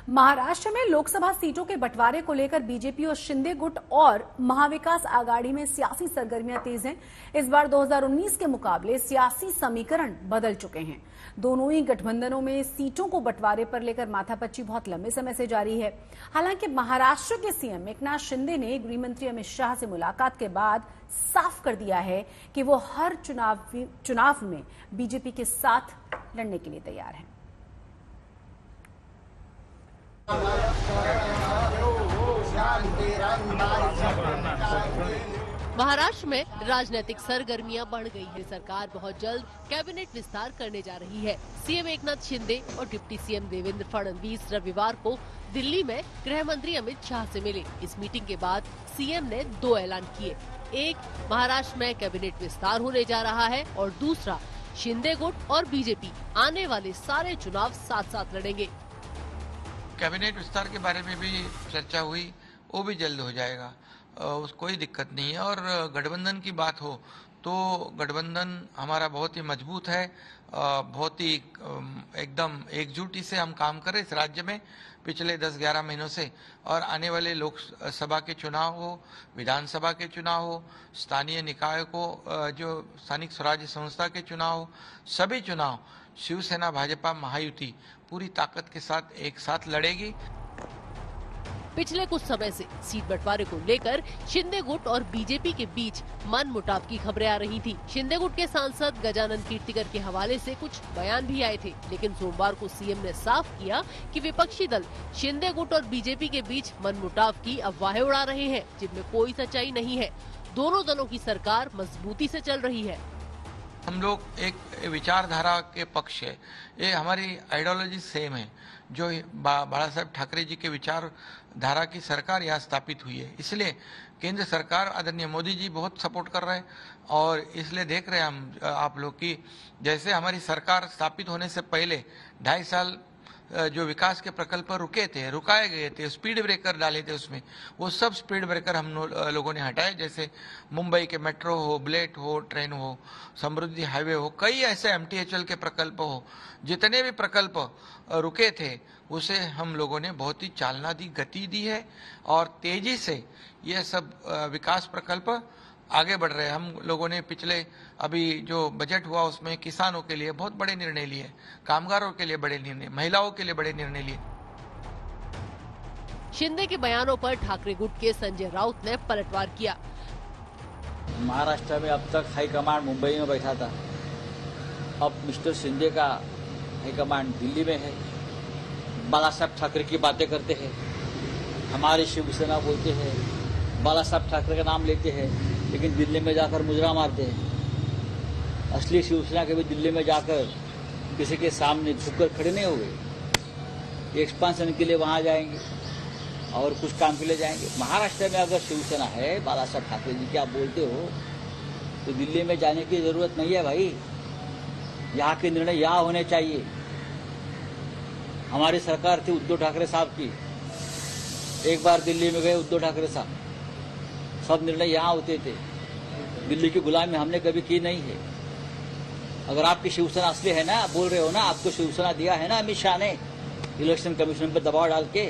महाराष्ट्र में लोकसभा सीटों के बंटवारे को लेकर बीजेपी और शिंदे गुट और महाविकास आघाड़ी में सियासी सरगर्मियां तेज हैं। इस बार 2019 के मुकाबले सियासी समीकरण बदल चुके हैं। दोनों ही गठबंधनों में सीटों को बंटवारे पर लेकर माथापच्ची बहुत लंबे समय से जारी है। हालांकि महाराष्ट्र के सीएम एकनाथ शिंदे ने गृह मंत्री अमित शाह से मुलाकात के बाद साफ कर दिया है कि वो हर चुनाव में बीजेपी के साथ लड़ने के लिए तैयार हैं। महाराष्ट्र में राजनीतिक सरगर्मियां बढ़ गई है। सरकार बहुत जल्द कैबिनेट विस्तार करने जा रही है। सीएम एकनाथ शिंदे और डिप्टी सीएम देवेंद्र फडणवीस रविवार को दिल्ली में गृह मंत्री अमित शाह से मिले। इस मीटिंग के बाद सीएम ने दो ऐलान किए। एक, महाराष्ट्र में कैबिनेट विस्तार होने जा रहा है और दूसरा, शिंदे गुट और बीजेपी आने वाले सारे चुनाव साथ साथ लड़ेंगे। कैबिनेट विस्तार के बारे में भी चर्चा हुई, वो भी जल्द हो जाएगा, कोई दिक्कत नहीं है। और गठबंधन की बात हो तो गठबंधन हमारा बहुत ही मजबूत है, बहुत ही एकदम एकजुटी से हम काम कर रहे इस राज्य में पिछले 10-11 महीनों से। और आने वाले लोकसभा के चुनाव हो, विधानसभा के चुनाव हो, स्थानीय निकाय को जो स्थानिक स्वराज्य संस्था के चुनाव हो, सभी चुनाव शिवसेना भाजपा महायुति पूरी ताकत के साथ एक साथ लड़ेगी। पिछले कुछ समय से सीट बंटवारे को लेकर शिंदे गुट और बीजेपी के बीच मनमुटाव की खबरें आ रही थी। शिंदे गुट के सांसद गजानन कीर्तिकर के हवाले से कुछ बयान भी आए थे, लेकिन सोमवार को सीएम ने साफ किया कि विपक्षी दल शिंदे गुट और बीजेपी के बीच मनमुटाव की अफवाहें उड़ा रहे हैं, जिनमें कोई सच्चाई नहीं है। दोनों दलों की सरकार मजबूती से चल रही है। हम लोग एक विचारधारा के पक्ष है, ये हमारी आइडियोलॉजी सेम है। जो बाला साहब ठाकरे जी के विचार धारा की सरकार यहाँ स्थापित हुई है, इसलिए केंद्र सरकार आदरणीय मोदी जी बहुत सपोर्ट कर रहे हैं। और इसलिए देख रहे हैं हम आप लोग की जैसे हमारी सरकार स्थापित होने से पहले 2.5 साल जो विकास के प्रकल्प रुकाए गए थे, स्पीड ब्रेकर डाले थे उसमें, वो सब स्पीड ब्रेकर हम लोगों ने हटाए। जैसे मुंबई के मेट्रो हो, बुलेट हो, ट्रेन हो, समृद्धि हाईवे हो, कई ऐसे MTHL के प्रकल्प हो, जितने भी प्रकल्प रुके थे उसे हम लोगों ने बहुत ही चालना दी, गति दी है और तेजी से ये सब विकास प्रकल्प आगे बढ़ रहे हैं। हम लोगों ने पिछले अभी जो बजट हुआ उसमें किसानों के लिए बहुत बड़े निर्णय लिए, कामगारों के लिए बड़े निर्णय, महिलाओं के लिए बड़े निर्णय लिए। शिंदे के बयानों पर ठाकरे गुट के संजय राउत ने पलटवार किया। महाराष्ट्र में अब तक हाईकमांड मुंबई में बैठा था, अब मिस्टर शिंदे का हाईकमांड दिल्ली में है। बाला साहब ठाकरे की बातें करते हैं, हमारी शिवसेना बोलते हैं, बाला साहब ठाकरे का नाम लेते हैं, लेकिन दिल्ली में जाकर मुजरा मारते हैं। असली शिवसेना के भी दिल्ली में जाकर किसी के सामने झुककर खड़े नहीं हुए। एक्सपांशन के लिए वहां जाएंगे और कुछ काम के लिए जाएंगे। महाराष्ट्र में अगर शिवसेना है, बाला साहब ठाकरे जी की आप बोलते हो, तो दिल्ली में जाने की जरूरत नहीं है भाई। यहाँ के निर्णय यहाँ होने चाहिए। हमारी सरकार थी उद्धव ठाकरे साहब की, एक बार दिल्ली में गए उद्धव ठाकरे साहब, सब निर्णय यहाँ होते थे। दिल्ली की गुलामी हमने कभी की नहीं है। अगर आपकी शिवसेना असली है ना, बोल रहे हो ना, आपको शिवसेना दिया है ना अमित शाह ने इलेक्शन कमीशन पर दबाव डाल के,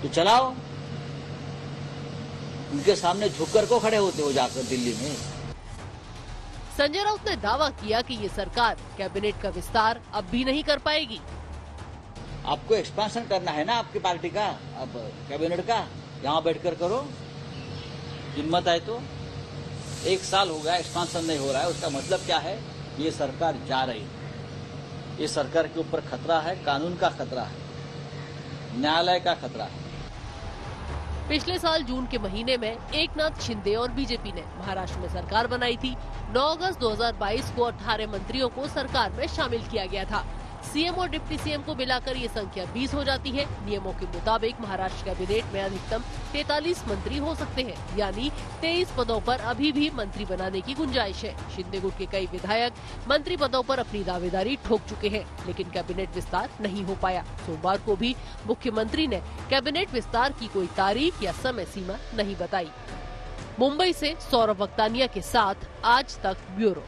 तो चलाओ। उनके सामने झुककर को खड़े होते हो जाकर दिल्ली में। संजय राउत ने दावा किया कि ये सरकार कैबिनेट का विस्तार अब भी नहीं कर पाएगी। आपको एक्सपांशन करना है ना आपकी पार्टी का, अब कैबिनेट का यहाँ बैठकर करो, हिम्मत है तो। 1 साल हो गया एक्सपांशन नहीं हो रहा है, उसका मतलब क्या है? ये सरकार जा रही है। ये सरकार के ऊपर खतरा है, कानून का खतरा है, न्यायालय का खतरा है। पिछले साल जून के महीने में एकनाथ शिंदे और बीजेपी ने महाराष्ट्र में सरकार बनाई थी। 9 अगस्त 2022 को 18 मंत्रियों को सरकार में शामिल किया गया था। सीएम और डिप्टी सीएम को मिलाकर ये संख्या 20 हो जाती है। नियमों के मुताबिक महाराष्ट्र कैबिनेट में अधिकतम 43 मंत्री हो सकते हैं, यानी 23 पदों पर अभी भी मंत्री बनाने की गुंजाइश है। शिंदे गुट के कई विधायक मंत्री पदों पर अपनी दावेदारी ठोक चुके हैं, लेकिन कैबिनेट विस्तार नहीं हो पाया। सोमवार को भी मुख्यमंत्री ने कैबिनेट विस्तार की कोई तारीख या समय सीमा नहीं बताई। मुंबई से सौरभ वक्तानिया के साथ आज तक ब्यूरो।